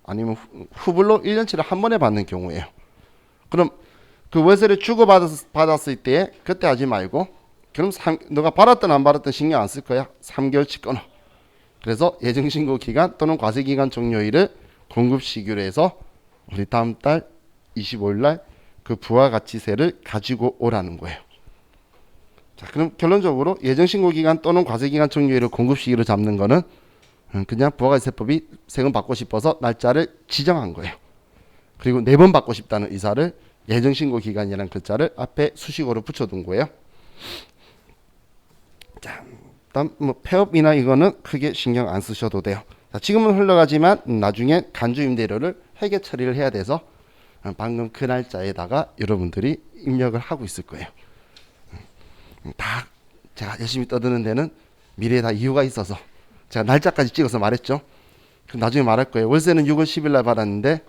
아니면 후불로 1년치를 한 번에 받는 경우예요. 그럼 그 월세를 주고받았을 때 그때 하지 말고 그럼 너가 받았든 안 받았든 신경 안 쓸 거야. 3개월치 끊어. 그래서 예정신고 기간 또는 과세기간 종료일을 공급 시기로 해서 우리 다음 달 25일 날 그 부가가치세를 가지고 오라는 거예요. 자, 그럼 결론적으로 예정신고 기간 또는 과세기간 종료일을 공급 시기로 잡는 거는 그냥 부가가치세법이 세금 받고 싶어서 날짜를 지정한 거예요. 그리고 4번 받고 싶다는 의사를 예정신고 기간이라는 글자를 앞에 수식어로 붙여둔 거예요. 자, 다음 뭐 폐업이나 이거는 크게 신경 안 쓰셔도 돼요. 자, 지금은 흘러가지만 나중에 간주임대료를 회계 처리를 해야 돼서 방금 그 날짜에다가 여러분들이 입력을 하고 있을 거예요. 다 제가 열심히 떠드는 데는 미래에 다 이유가 있어서 제가 날짜까지 찍어서 말했죠. 그럼 나중에 말할 거예요. 월세는 6월 10일 날 받았는데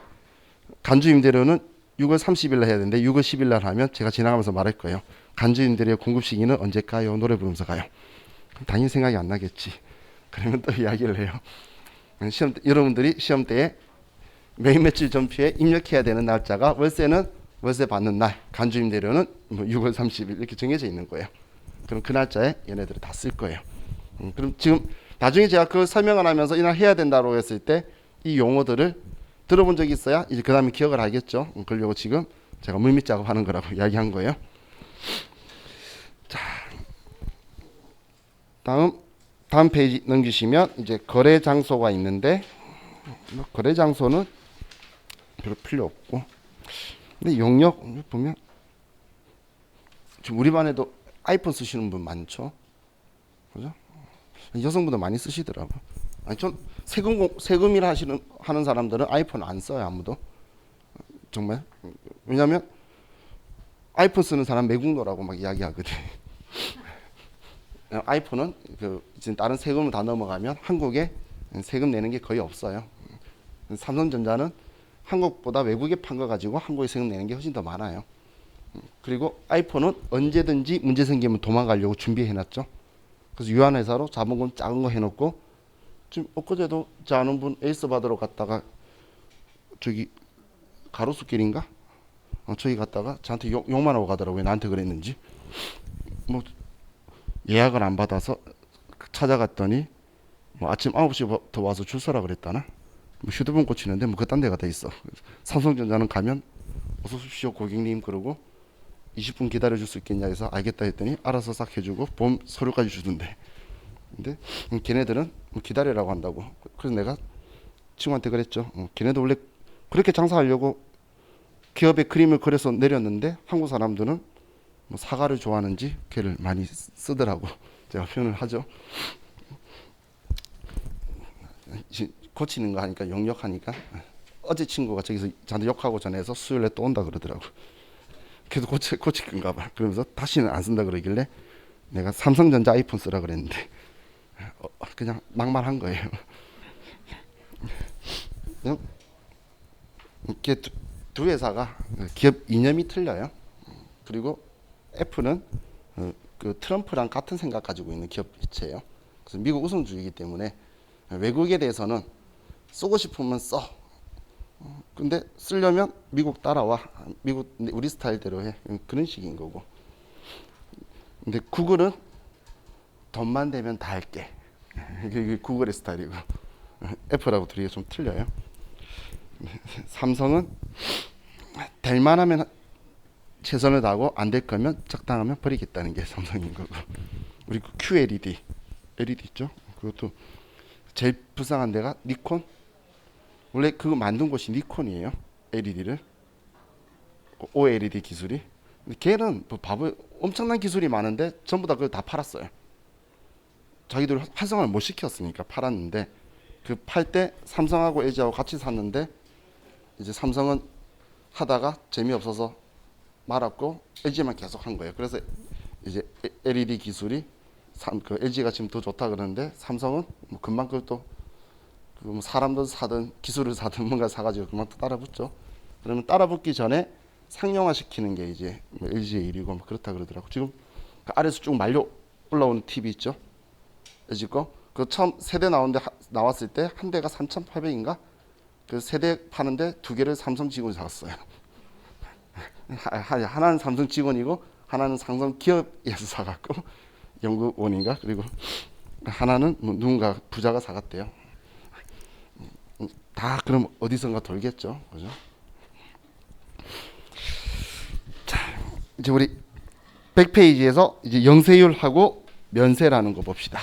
간주임대료는 6월 30일 날 해야 되는데 6월 10일 날 하면 제가 지나가면서 말할 거예요. 간주임대료 공급 시기는 언제일까요? 노래 부르면서 가요. 당연히 생각이 안 나겠지. 그러면 또 이야기를 해요. 여러분들이 시험 때에 매일 며칠 전표에 입력해야 되는 날짜가 월세는 월세 받는 날 간주임대료는 뭐 6월 30일 이렇게 정해져 있는 거예요. 그럼 그 날짜에 얘네들을 다 쓸 거예요. 그럼 지금 나중에 제가 그 설명을 하면서 이날 해야 된다고 했을 때 이 용어들을 들어본 적이 있어야 이제 그 다음에 기억을 하겠죠. 그러려고 지금 제가 물밑 작업하는 거라고 이야기한 거예요. 자, 다음 페이지 넘기시면 이제 거래 장소가 있는데 거래 장소는 별로 필요 없고, 근데 용역 보면 지금 우리 반에도 아이폰 쓰시는 분 많죠, 그죠? 여성분들 많이 쓰시더라고. 아니 전 세금일 하는 사람들은 아이폰 안 써요, 아무도. 정말. 왜냐면 아이폰 쓰는 사람 매국노라고 막 이야기하거든. 아이폰은 그 지금 다른 세금을 다 넘어가면 한국에 세금 내는 게 거의 없어요. 삼성전자는 한국보다 외국에 판 거 가지고 한국에 세금 내는 게 훨씬 더 많아요. 그리고 아이폰은 언제든지 문제 생기면 도망가려고 준비해놨죠. 그래서 유한 회사로 자본금 작은 거 해놓고, 지금 엊그제도 저 아는 분 에이스 받으러 갔다가 저기 가로수길인가? 저기 갔다가 저한테 욕만 하고 가더라고요. 나한테 그랬는지. 뭐 예약을 안 받아서 찾아갔더니 뭐 아침 9시부터 와서 줄 서라 그랬다나? 뭐 휴대폰 고치는데 뭐 그딴 데가 다 있어. 삼성전자는 가면 어서 오십시오 고객님 그러고 20분 기다려 줄 수 있겠냐 해서 알겠다 했더니 알아서 싹 해주고 보험 서류까지 주던데. 근데 걔네들은 뭐 기다리라고 한다고. 그래서 내가 친구한테 그랬죠. 걔네도 원래 그렇게 장사하려고 기업의 그림을 그려서 내렸는데 한국 사람들은 뭐 사과를 좋아하는지 걔를 많이 쓰더라고. 제가 표현을 하죠. 고치는 거 하니까 용역하니까 어제 친구가 저기서 저한테 욕하고 전해서 수요일에 또 온다 그러더라고. 계속 고칠 건가 봐. 그러면서 다시는 안 쓴다 그러길래 내가 삼성전자 아이폰 쓰라 그랬는데 그냥 막말한 거예요. 이게 두 회사가 기업 이념이 틀려요. 그리고 애플은 그 트럼프랑 같은 생각 가지고 있는 기업체예요. 그래서 미국 우선주의이기 때문에 외국에 대해서는 쓰고 싶으면 써. 근데 쓰려면 미국 따라와. 미국 우리 스타일대로 해. 그런 식인 거고. 근데 구글은 돈만 되면 다 할게. 이게 구글의 스타일이고 애플하고 둘이 좀 틀려요. 삼성은 될 만하면 최선을 다하고 안 될 거면 적당하면 버리겠다는 게 삼성인 거고. 우리 QLED, LED 있죠? 그것도 제일 불쌍한 데가 니콘. 원래 그거 만든 곳이 니콘이에요. LED를 OLED 기술이. 근데 걔는 뭐 바보 엄청난 기술이 많은데 전부 다 그걸 다 팔았어요. 자기들 활성화를 못 시켰으니까 팔았는데 그 팔 때 삼성하고 LG하고 같이 샀는데 이제 삼성은 하다가 재미없어서 말았고 LG만 계속 한 거예요. 그래서 이제 LED 기술이 그 LG가 지금 더 좋다 그러는데 삼성은 뭐 금방 그것도 뭐 사람들 사든 기술을 사든 뭔가 사가지고 금방 또 따라붙죠. 그러면 따라붙기 전에 상용화 시키는 게 이제 뭐 LG의 일이고 뭐 그렇다 그러더라고. 지금 그 아래에서 쭉 말려 올라오는 TV 있죠. LG 거. 그 처음 세대 나왔을 때 한 대가 3,800인가? 그 세대 파는데 두 개를 삼성 직원이 사왔어요. 하나는 삼성 직원이고 하나는 삼성 기업에서 사갖고 연구원인가? 그리고 하나는 뭐 누군가 부자가 사갔대요. 다 그럼 어디선가 돌겠죠, 그죠? 자, 이제 우리 100페이지에서 이제 영세율하고 면세라는 거 봅시다.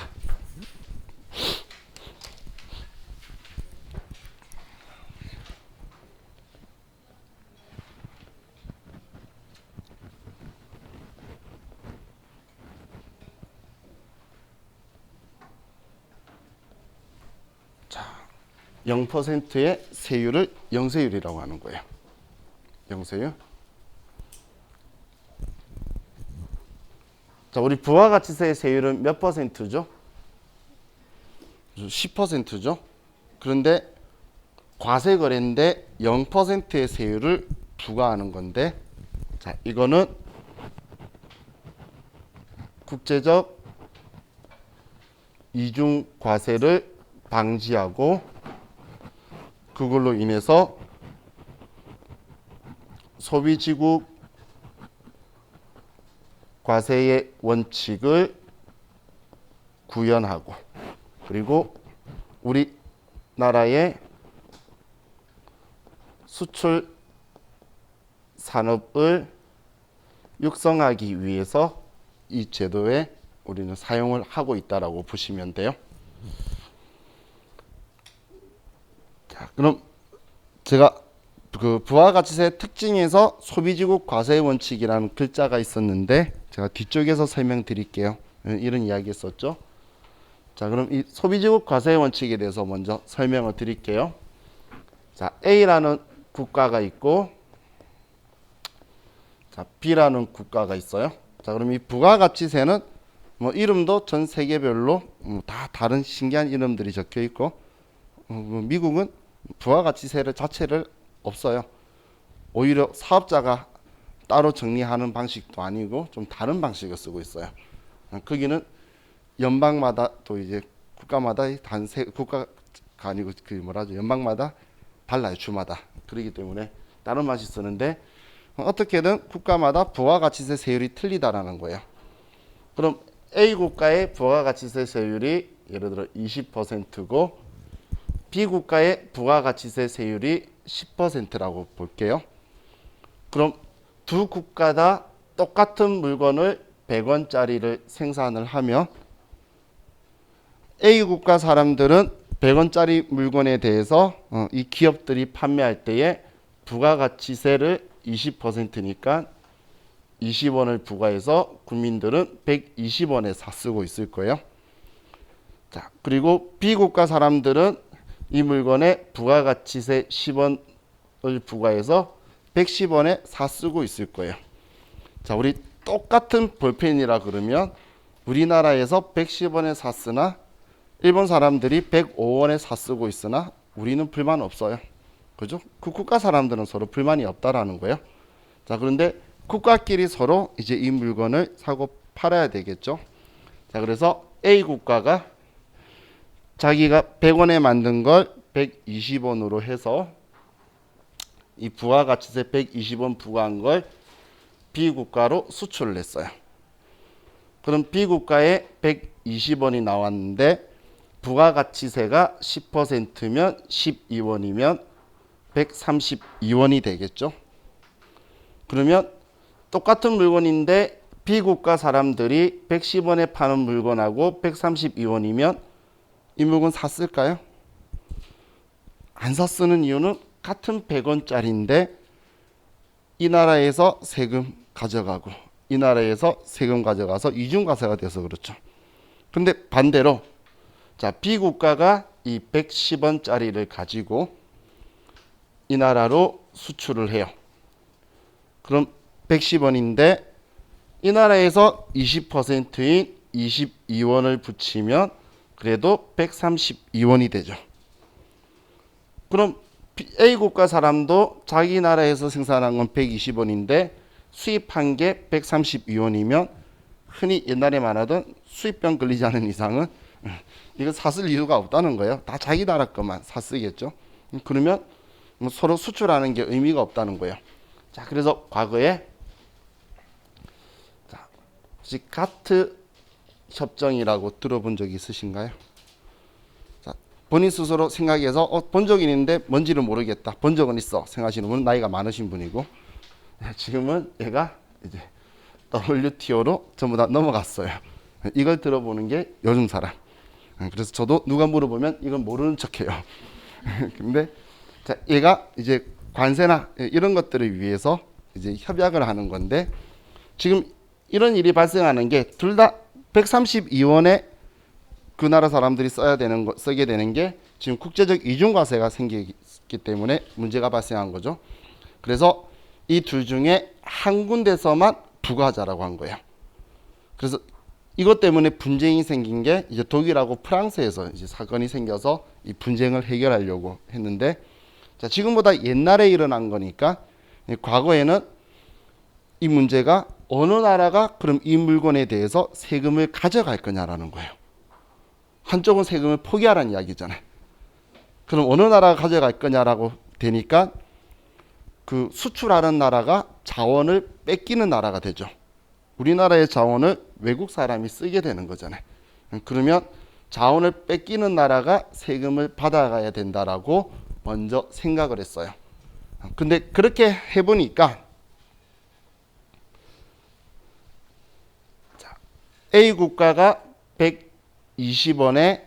자, 0%의 세율을 영세율이라고 하는 거예요. 영세율. 자, 우리 부가가치세의 세율은 몇 퍼센트죠? 10%죠. 그런데 과세 거래인데 0%의 세율을 부과하는 건데, 자, 이거는 국제적 이중 과세를 방지하고 그걸로 인해서 소비지국 과세의 원칙을 구현하고 그리고 우리나라의 수출 산업을 육성하기 위해서 이 제도에 우리는 사용을 하고 있다라고 보시면 돼요. 자, 그럼 제가 그 부가가치세 특징에서 소비지국 과세 원칙이라는 글자가 있었는데 제가 뒤쪽에서 설명드릴게요. 이런 이야기 했었죠. 자, 그럼 이 소비지국 과세 원칙에 대해서 먼저 설명을 드릴게요. 자, A라는 국가가 있고 자, B라는 국가가 있어요. 자, 그럼 이 부가가치세는 뭐 이름도 전 세계별로 다 다른 신기한 이름들이 적혀 있고 미국은 부가가치세 자체를 없어요. 오히려 사업자가 따로 정리하는 방식도 아니고 좀 다른 방식을 쓰고 있어요. 거기는 연방마다 또 이제 국가마다 단세 국가가 아니고 그 뭐라죠? 연방마다 달라요. 주마다. 그렇기 때문에 다른 맛이 쓰는데 어떻게든 국가마다 부가가치세 세율이 틀리다라는 거예요. 그럼 A 국가의 부가가치세 세율이 예를 들어 20%고 B 국가의 부가가치세 세율이 10%라고 볼게요. 그럼 두 국가 다 똑같은 물건을 100원짜리를 생산을 하면 A 국가 사람들은 100원짜리 물건에 대해서 이 기업들이 판매할 때에 부가가치세를 20%니까 20원을 부과해서 국민들은 120원에 사 쓰고 있을 거예요. 자, 그리고 B 국가 사람들은 이 물건에 부가가치세 10원을 부과해서 110원에 사 쓰고 있을 거예요. 자, 우리 똑같은 볼펜이라 그러면 우리나라에서 110원에 사 쓰나 일본 사람들이 105원에 사 쓰고 있으나 우리는 불만 없어요. 그죠? 그 국가 사람들은 서로 불만이 없다라는 거예요. 자, 그런데 국가끼리 서로 이제 이 물건을 사고 팔아야 되겠죠. 자, 그래서 A 국가가 자기가 100원에 만든 걸 120원으로 해서 이 부가가치세 120원 부과한 걸 B 국가로 수출을 했어요. 그럼 B 국가에 120원이 나왔는데 부가가치세가 10%면 12원이면 132원이 되겠죠. 그러면 똑같은 물건인데 B 국가 사람들이 110원에 파는 물건하고 132원이면 이 물건 샀을까요? 안 샀쓰는 이유는 같은 100원짜리인데 이 나라에서 세금 가져가고 이 나라에서 세금 가져가서 이중과세가 돼서 그렇죠. 근데 반대로 자, B 국가가 이 110원짜리를 가지고 이 나라로 수출을 해요. 그럼 110원인데 이 나라에서 20%인 22원을 붙이면 그래도 132원이 되죠. 그럼 A 국가 사람도 자기 나라에서 생산한 건 120원인데 수입한 게 132원이면 흔히 옛날에 말하던 수입병 걸리지 않은 이상은 이거 샀을 이유가 없다는 거예요. 다 자기 나라 것만 샀쓰겠죠. 그러면 서로 수출하는 게 의미가 없다는 거예요. 자, 그래서 과거에 자, 혹시 가트 협정이라고 들어본 적이 있으신가요? 자, 본인 스스로 생각해서 본 적이 있는데 뭔지를 모르겠다. 본 적은 있어 생각하시는 분은 나이가 많으신 분이고 지금은 얘가 이제 WTO로 전부 다 넘어갔어요. 이걸 들어보는 게 요즘 사람. 그래서 저도 누가 물어보면 이건 모르는 척해요. 근데 자, 얘가 이제 관세나 이런 것들을 위해서 이제 협약을 하는 건데 지금 이런 일이 발생하는 게 둘 다 132원에 그 나라 사람들이 쓰게 되는 게 지금 국제적 이중과세가 생기기 때문에 문제가 발생한 거죠. 그래서 이 둘 중에 한 군데서만 부과하자라고 한 거예요. 그래서 이것 때문에 분쟁이 생긴 게 이제 독일하고 프랑스에서 이제 사건이 생겨서 이 분쟁을 해결하려고 했는데 자, 지금보다 옛날에 일어난 거니까 과거에는 이 문제가 어느 나라가 그럼 이 물건에 대해서 세금을 가져갈 거냐라는 거예요. 한쪽은 세금을 포기하라는 이야기잖아요. 그럼 어느 나라가 가져갈 거냐라고 되니까 그 수출하는 나라가 자원을 뺏기는 나라가 되죠. 우리나라의 자원을 외국 사람이 쓰게 되는 거잖아요. 그러면 자원을 뺏기는 나라가 세금을 받아가야 된다라고 먼저 생각을 했어요. 근데 그렇게 해보니까 A 국가가 120원에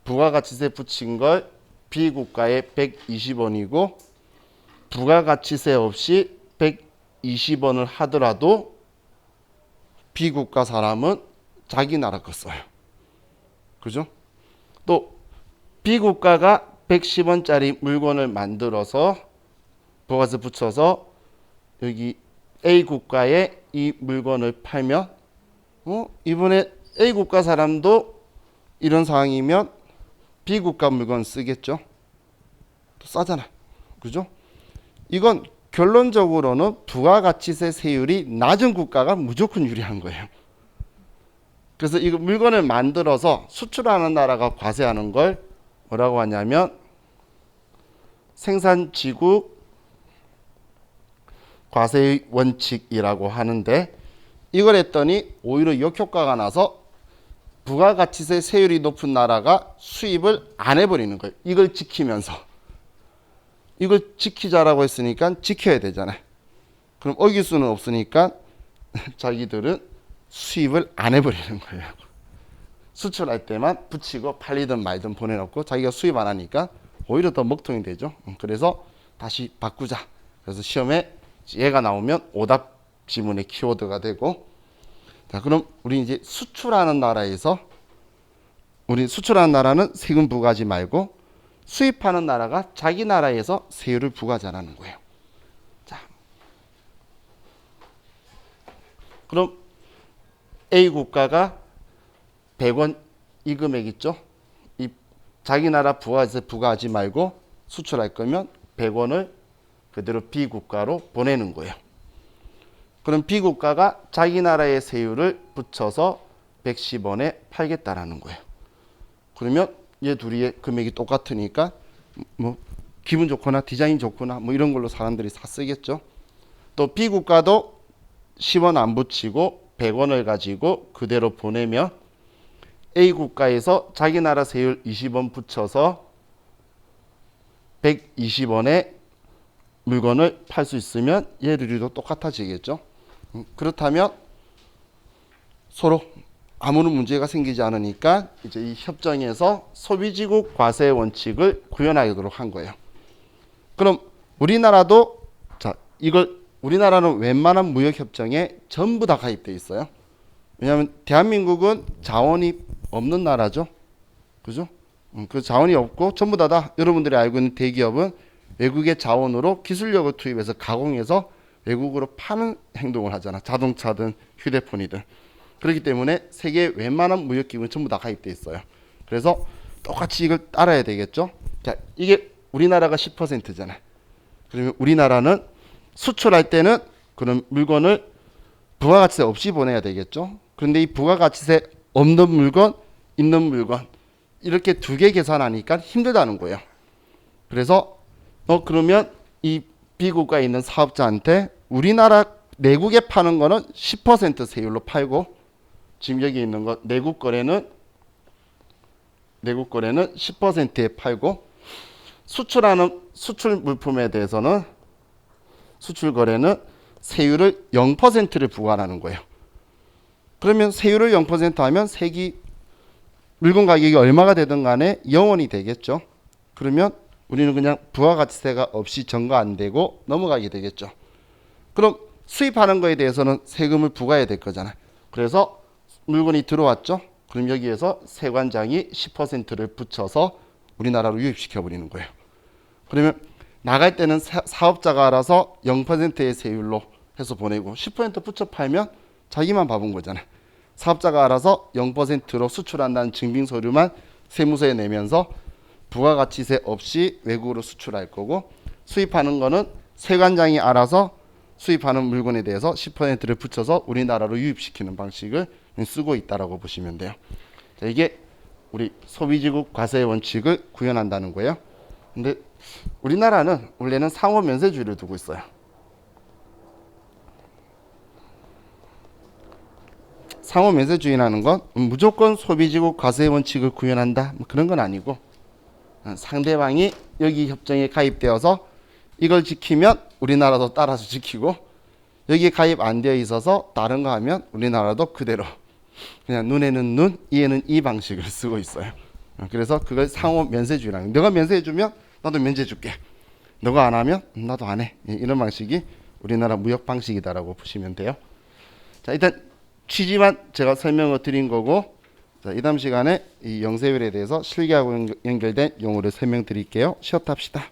부가가치세 붙인 걸 B 국가에 120원이고 부가가치세 없이 120원을 하더라도 B 국가 사람은 자기 나라 거 써요. 그죠? 또 B 국가가 110원짜리 물건을 만들어서 부가세 붙여서 여기 A 국가에 이 물건을 팔면 이번에 A 국가 사람도 이런 상황이면 B 국가 물건 쓰겠죠? 또 싸잖아. 그죠? 이건 결론적으로는 부가가치세 세율이 낮은 국가가 무조건 유리한 거예요. 그래서 이거 물건을 만들어서 수출하는 나라가 과세하는 걸 뭐라고 하냐면 생산지국 과세의 원칙이라고 하는데 이걸 했더니 오히려 역효과가 나서 부가가치세 세율이 높은 나라가 수입을 안 해버리는 거예요. 이걸 지키면서. 이걸 지키자라고 했으니까 지켜야 되잖아요. 그럼 어길 수는 없으니까 자기들은 수입을 안 해버리는 거예요. 수출할 때만 붙이고 팔리든 말든 보내놓고 자기가 수입 안 하니까 오히려 더 먹통이 되죠. 그래서 다시 바꾸자. 그래서 시험에 얘가 나오면 오답 지문의 키워드가 되고, 자 그럼 우리 이제 수출하는 나라에서 우리 수출하는 나라는 세금 부과하지 말고 수입하는 나라가 자기 나라에서 세율을 부과하자는 거예요. 자, 그럼 A 국가가 100원 이 금액 있죠? 이 자기 나라 부가세 부과하지 말고 수출할 거면 100원을 그대로 B 국가로 보내는 거예요. 그럼 B 국가가 자기 나라의 세율을 붙여서 110원에 팔겠다라는 거예요. 그러면 얘 둘이의 금액이 똑같으니까 뭐 기분 좋거나 디자인 좋거나 뭐 이런 걸로 사람들이 다 쓰겠죠. 또 B 국가도 10원 안 붙이고 100원을 가지고 그대로 보내면 A 국가에서 자기 나라 세율 20원 붙여서 120원에 물건을 팔 수 있으면 얘들도 똑같아지겠죠. 그렇다면 서로 아무런 문제가 생기지 않으니까 이제 이 협정에서 소비지국 과세 원칙을 구현하도록 한 거예요. 그럼 우리나라도 자 이걸 우리나라는 웬만한 무역 협정에 전부 다 가입돼 있어요. 왜냐하면 대한민국은 자원이 없는 나라죠. 그죠? 그 자원이 없고 전부 다 여러분들이 알고 있는 대기업은 외국의 자원으로 기술력을 투입해서 가공해서 외국으로 파는 행동을 하잖아. 자동차든 휴대폰이든. 그렇기 때문에 세계 웬만한 무역기구는 전부 다 가입돼 있어요. 그래서 똑같이 이걸 따라야 되겠죠. 자, 이게 우리나라가 10%잖아요. 그러면 우리나라는 수출할 때는 그런 물건을 부가가치세 없이 보내야 되겠죠. 그런데 이 부가가치세 없는 물건, 있는 물건 이렇게 두 개 계산하니까 힘들다는 거예요. 그래서 그러면 이 B국가에 있는 사업자한테 우리나라 내국에 파는 거는 10% 세율로 팔고 지금 여기 있는 거 내국 거래는 10%에 팔고 수출하는 수출 물품에 대해서는 수출 거래는 세율을 0%를 부과하는 거예요. 그러면 세율을 0% 하면 물건 가격이 얼마가 되든 간에 0원이 되겠죠. 그러면 우리는 그냥 부가가치세가 없이 전가 안 되고 넘어가게 되겠죠. 그럼 수입하는 거에 대해서는 세금을 부과해야 될 거잖아요. 그래서 물건이 들어왔죠. 그럼 여기에서 세관장이 10%를 붙여서 우리나라로 유입시켜 버리는 거예요. 그러면 나갈 때는 사업자가 알아서 0%의 세율로 해서 보내고 10% 붙여 팔면 자기만 바본 거잖아요. 사업자가 알아서 0%로 수출한다는 증빙 서류만 세무서에 내면서 부가가치세 없이 외국으로 수출할 거고 수입하는 거는 세관장이 알아서 수입하는 물건에 대해서 10%를 붙여서 우리나라로 유입시키는 방식을 쓰고 있다라고 보시면 돼요. 자, 이게 우리 소비지국 과세 원칙을 구현한다는 거예요. 근데 우리나라는 원래는 상호 면세주의를 두고 있어요. 상호 면세주의라는 건 무조건 소비지국 과세의 원칙을 구현한다 그런 건 아니고, 상대방이 여기 협정에 가입되어서 이걸 지키면 우리나라도 따라서 지키고, 여기에 가입 안 되어 있어서 다른 거 하면 우리나라도 그대로 그냥 눈에는 눈, 이에는 이 방식을 쓰고 있어요. 그래서 그걸 상호 면세주의라는, 너가 면세해주면 나도 면제해줄게, 너가 안 하면 나도 안 해, 이런 방식이 우리나라 무역 방식이다라고 보시면 돼요. 자, 일단 취지만 제가 설명을 드린 거고, 자, 이 다음 시간에 이 영세율에 대해서 실기하고 연결된 용어를 설명드릴게요. 쉬었다 합시다.